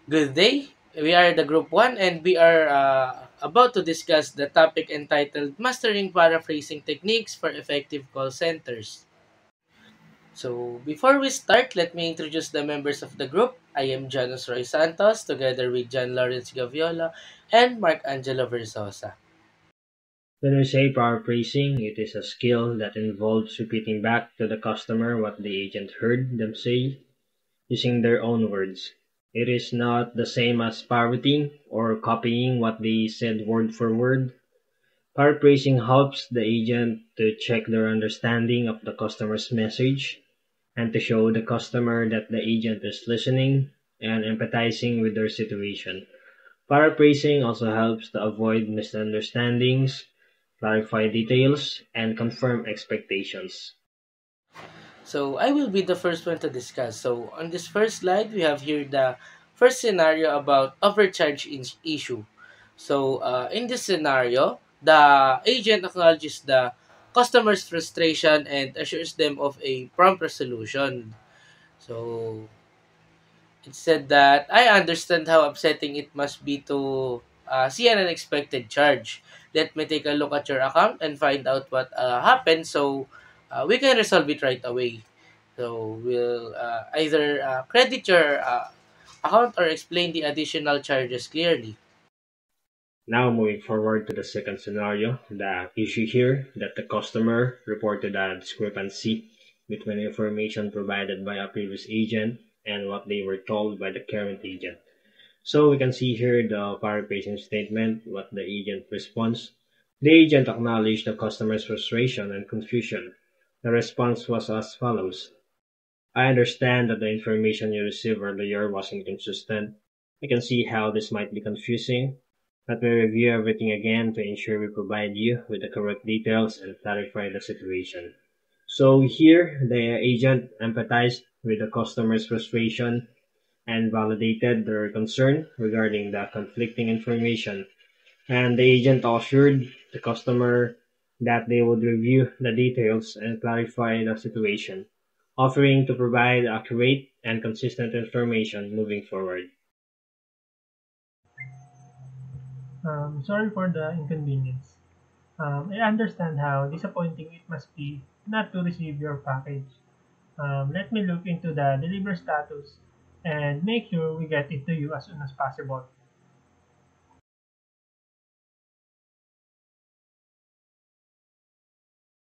Good day. We are the Group 1 and we are about to discuss the topic entitled Mastering Paraphrasing Techniques for Effective Call Centers. So, before we start, let me introduce the members of the group. I am Janus Roy Santos together with John Lawrence Gaviola and Mark Angelo Versosa. When we say paraphrasing, it is a skill that involves repeating back to the customer what the agent heard them say using their own words. It is not the same as parroting or copying what they said word for word. Paraphrasing helps the agent to check their understanding of the customer's message and to show the customer that the agent is listening and empathizing with their situation. Paraphrasing also helps to avoid misunderstandings, clarify details, and confirm expectations. So, I will be the first one to discuss. So, on this first slide, we have here the first scenario about issue. So, in this scenario, the agent acknowledges the customer's frustration and assures them of a prompt resolution. So, it said that I understand how upsetting it must be to see an unexpected charge. Let me take a look at your account and find out what happened so we can resolve it right away. So we'll either credit your account or explain the additional charges clearly. Now moving forward to the second scenario, the issue here that the customer reported a discrepancy between information provided by a previous agent and what they were told by the current agent. So we can see here the paraphrasing statement, what the agent responds. The agent acknowledged the customer's frustration and confusion. The response was as follows. I understand that the information you received earlier was inconsistent. I can see how this might be confusing. Let me review everything again to ensure we provide you with the correct details and clarify the situation. So here, the agent empathized with the customer's frustration and validated their concern regarding the conflicting information. And the agent assured the customer that they would review the details and clarify the situation, offering to provide accurate and consistent information moving forward. Sorry for the inconvenience. I understand how disappointing it must be not to receive your package. Let me look into the delivery status and make sure we get it to you as soon as possible.